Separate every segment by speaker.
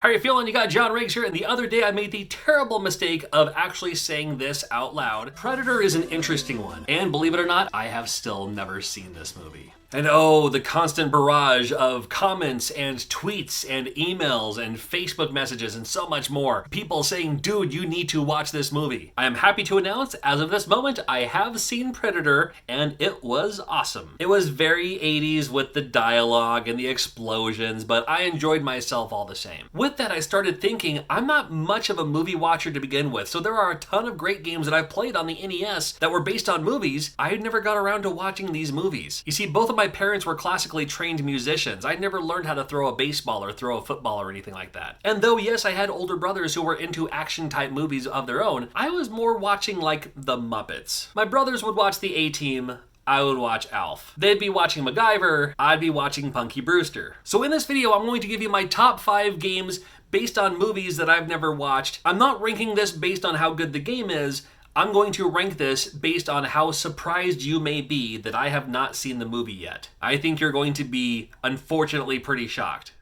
Speaker 1: How are you feeling? You got John Riggs here, and the other day I made the terrible mistake of actually saying this out loud. Predator is an interesting one, and believe it or not, I have still never seen this movie. And oh, the constant barrage of comments and tweets and emails and Facebook messages and so much more. People saying, dude, you need to watch this movie. I am happy to announce, as of this moment, I have seen Predator, and it was awesome. It was very 80s with the dialogue and the explosions, but I enjoyed myself all the same. With that, I started thinking, I'm not much of a movie watcher to begin with, so there are a ton of great games that I've played on the NES that were based on movies. I had never got around to watching these movies. You see, both of my parents were classically trained musicians. I never learned how to throw a baseball or throw a football or anything like that. And though, yes, I had older brothers who were into action-type movies of their own, I was more watching like The Muppets. My brothers would watch The A-Team, I would watch Alf. They'd be watching MacGyver, I'd be watching Punky Brewster. So in this video, I'm going to give you my top 5 games based on movies that I've never watched. I'm not ranking this based on how good the game is. I'm going to rank this based on how surprised you may be that I have not seen the movie yet. I think you're going to be, unfortunately, pretty shocked.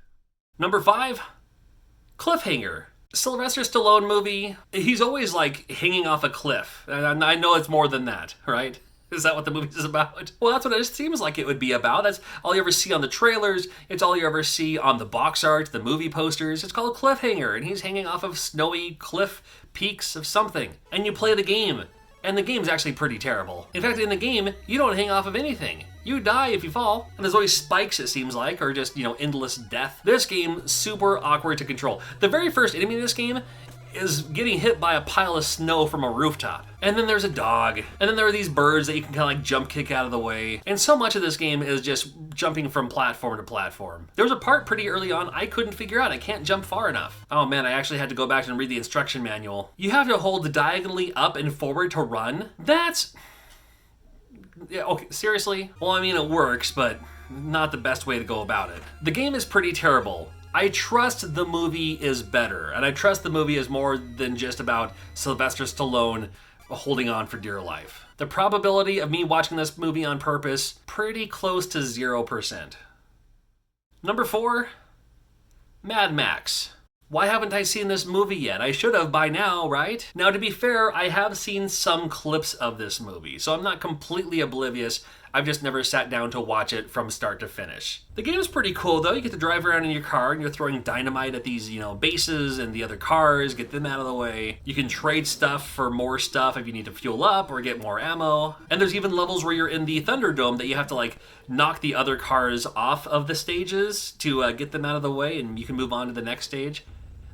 Speaker 1: Number 5, Cliffhanger. Sylvester Stallone movie. He's always like hanging off a cliff. And I know it's more than that, right? Is that what the movie is about? Well, that's what it seems like it would be about. That's all you ever see on the trailers. It's all you ever see on the box art, the movie posters. It's called Cliffhanger, and he's hanging off of snowy cliff peaks of something. And you play the game, and the game's actually pretty terrible. In fact, in the game, you don't hang off of anything. You die if you fall, and there's always spikes, it seems like, or just, endless death. This game, super awkward to control. The very first enemy in this game is getting hit by a pile of snow from a rooftop. And then there's a dog. And then there are these birds that you can kind of like jump kick out of the way. And so much of this game is just jumping from platform to platform. There was a part pretty early on I couldn't figure out. I can't jump far enough. Oh man, I actually had to go back and read the instruction manual. You have to hold diagonally up and forward to run? That's... Yeah, okay, seriously? Well, I mean, it works, but not the best way to go about it. The game is pretty terrible. I trust the movie is better, and I trust the movie is more than just about Sylvester Stallone holding on for dear life. The probability of me watching this movie on purpose, pretty close to 0%. Number 4, Mad Max. Why haven't I seen this movie yet? I should have by now, right? Now, to be fair, I have seen some clips of this movie, so I'm not completely oblivious. I've just never sat down to watch it from start to finish. The game is pretty cool, though. You get to drive around in your car, and you're throwing dynamite at these, bases and the other cars, get them out of the way. You can trade stuff for more stuff if you need to fuel up or get more ammo. And there's even levels where you're in the Thunderdome that you have to, knock the other cars off of the stages to get them out of the way, and you can move on to the next stage.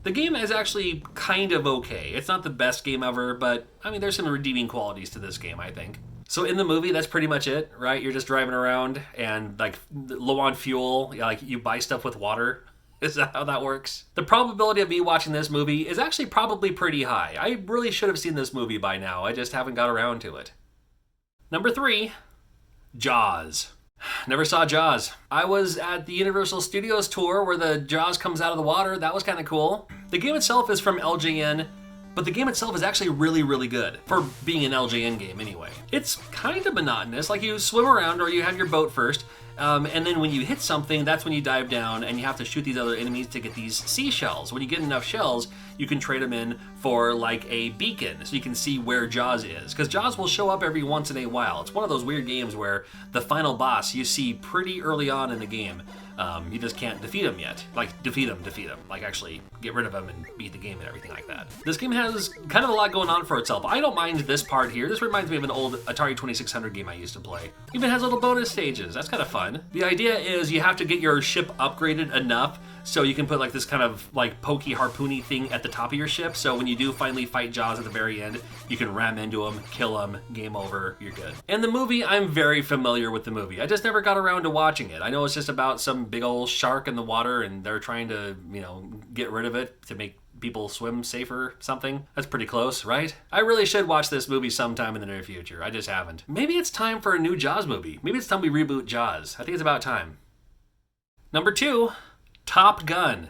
Speaker 1: The game is actually kind of okay. It's not the best game ever, but, there's some redeeming qualities to this game, I think. So in the movie, that's pretty much it, right? You're just driving around and, low on fuel, you buy stuff with water. Is that how that works? The probability of me watching this movie is actually probably pretty high. I really should have seen this movie by now. I just haven't got around to it. Number 3, Jaws. Never saw Jaws. I was at the Universal Studios tour where the Jaws comes out of the water. That was kind of cool. The game itself is from LJN, but the game itself is actually really, really good for being an LJN game anyway. It's kind of monotonous. You swim around or you have your boat first, and then when you hit something, that's when you dive down and you have to shoot these other enemies to get these seashells. When you get enough shells, you can trade them in for a beacon so you can see where Jaws is. Because Jaws will show up every once in a while. It's one of those weird games where the final boss you see pretty early on in the game. You just can't defeat him yet. Defeat him. Actually get rid of him and beat the game and everything like that. This game has kind of a lot going on for itself. I don't mind this part here. This reminds me of an old Atari 2600 game I used to play. Even has little bonus stages. That's kind of fun. The idea is you have to get your ship upgraded enough so you can put this kind of pokey harpoony thing at the top of your ship. So when you do finally fight Jaws at the very end, you can ram into him, kill him, game over, you're good. And the movie, I'm very familiar with the movie. I just never got around to watching it. I know it's just about some big old shark in the water and they're trying to, get rid of it to make people swim safer, something. That's pretty close, right? I really should watch this movie sometime in the near future. I just haven't. Maybe it's time for a new Jaws movie. Maybe it's time we reboot Jaws. I think it's about time. Number 2, Top Gun.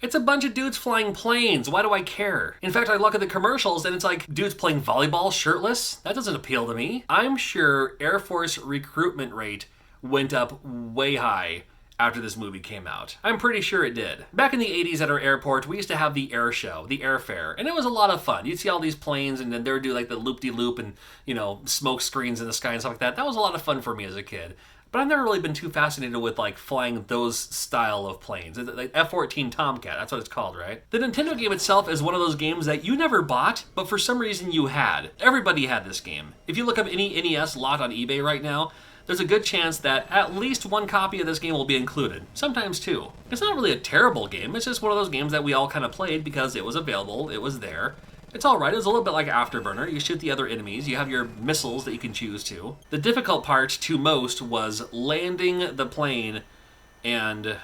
Speaker 1: It's a bunch of dudes flying planes. Why do I care? In fact, I look at the commercials and it's dudes playing volleyball shirtless. That doesn't appeal to me. I'm sure Air Force recruitment rate went up way high after this movie came out. I'm pretty sure it did. Back in the 80s at our airport, we used to have the air show, the airfare, and it was a lot of fun. You'd see all these planes, and then they would do like the loop-de-loop and, you know, smoke screens in the sky and stuff like that. That was a lot of fun for me as a kid. But I've never really been too fascinated with like flying those style of planes. Like F-14 Tomcat, that's what it's called, right? The Nintendo game itself is one of those games that you never bought, but for some reason you had. Everybody had this game. If you look up any NES lot on eBay right now, there's a good chance that at least one copy of this game will be included. Sometimes two. It's not really a terrible game, it's just one of those games that we all kind of played because it was available, it was there. It's alright, it was a little bit like Afterburner. You shoot the other enemies, you have your missiles that you can choose to. The difficult part to most was landing the plane, and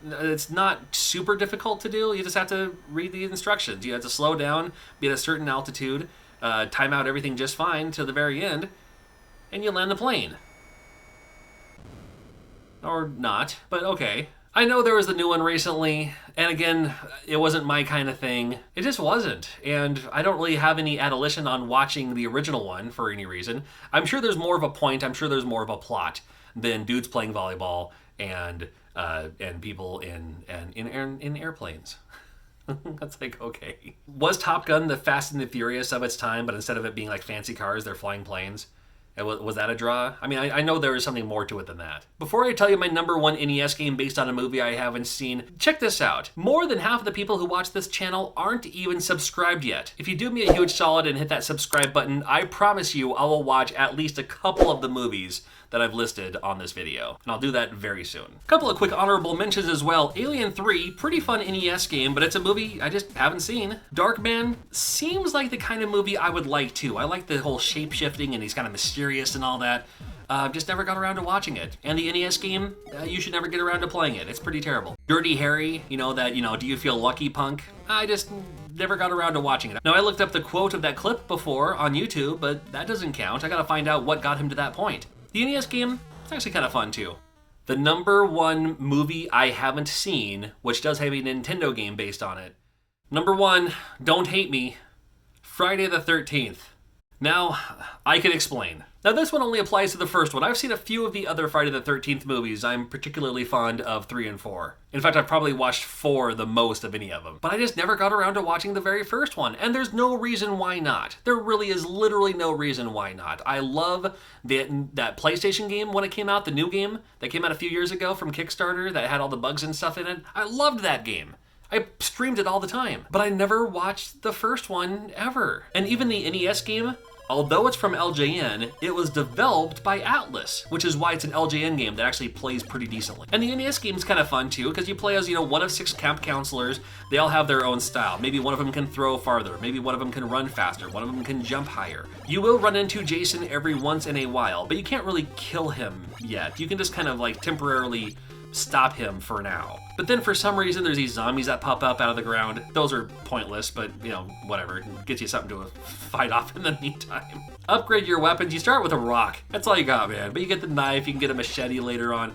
Speaker 1: it's not super difficult to do. You just have to read the instructions. You have to slow down, be at a certain altitude, time out everything just fine to the very end, and you land the plane. Or not, but okay. I know there was the new one recently, and again, it wasn't my kind of thing. It just wasn't, and I don't really have any adulation on watching the original one for any reason. I'm sure there's more of a point, I'm sure there's more of a plot than dudes playing volleyball and people in airplanes. That's like, okay. Was Top Gun the Fast and the Furious of its time, but instead of it being like fancy cars, they're flying planes? Was that a draw? I mean, I know there is something more to it than that. Before I tell you my number one NES game based on a movie I haven't seen, check this out. More than half of the people who watch this channel aren't even subscribed yet. If you do me a huge solid and hit that subscribe button, I promise you I will watch at least a couple of the movies that I've listed on this video. And I'll do that very soon. A couple of quick honorable mentions as well. Alien 3, pretty fun NES game, but it's a movie I just haven't seen. Darkman seems like the kind of movie I would like too. I like the whole shape-shifting and he's kind of mysterious and all that. Just never got around to watching it. And the NES game, you should never get around to playing it. It's pretty terrible. Dirty Harry, do you feel lucky punk? I just never got around to watching it. Now, I looked up the quote of that clip before on YouTube, but that doesn't count. I gotta find out what got him to that point. The NES game, it's actually kind of fun too. The number one movie I haven't seen, which does have a Nintendo game based on it. Number one, don't hate me, Friday the 13th. Now, I can explain. Now, this one only applies to the first one. I've seen a few of the other Friday the 13th movies. I'm particularly fond of 3 and 4. In fact, I've probably watched 4 the most of any of them. But I just never got around to watching the very first one, and there's no reason why not. There really is literally no reason why not. I love that PlayStation game when it came out, the new game that came out a few years ago from Kickstarter that had all the bugs and stuff in it. I loved that game. I streamed it all the time, but I never watched the first one ever. And even the NES game, although it's from LJN, it was developed by Atlas, which is why it's an LJN game that actually plays pretty decently. And the NES game's kind of fun too, because you play as, one of 6 camp counselors. They all have their own style. Maybe one of them can throw farther, maybe one of them can run faster, one of them can jump higher. You will run into Jason every once in a while, but you can't really kill him yet. You can just kind of like temporarily stop him for now. But then for some reason there's these zombies that pop up out of the ground. Those are pointless, but whatever. It gets you something to fight off in the meantime. Upgrade your weapons. You start with a rock. That's all you got, man. But you get the knife, you can get a machete later on,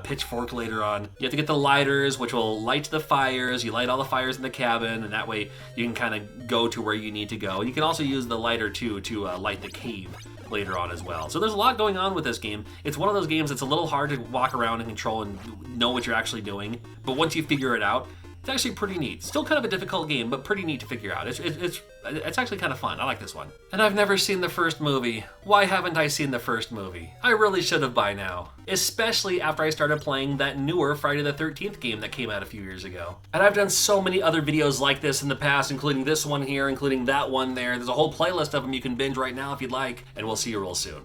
Speaker 1: pitchfork later on. You have to get the lighters, which will light the fires. You light all the fires in the cabin, and that way you can kind of go to where you need to go. You can also use the lighter too to light the cave later on as well. So there's a lot going on with this game. It's one of those games that's a little hard to walk around and control and know what you're actually doing, but once you figure it out, it's actually pretty neat. Still kind of a difficult game, but pretty neat to figure out. It's actually kind of fun. I like this one. And I've never seen the first movie. Why haven't I seen the first movie? I really should have by now. Especially after I started playing that newer Friday the 13th game that came out a few years ago. And I've done so many other videos like this in the past, including this one here, including that one there. There's a whole playlist of them you can binge right now if you'd like, and we'll see you real soon.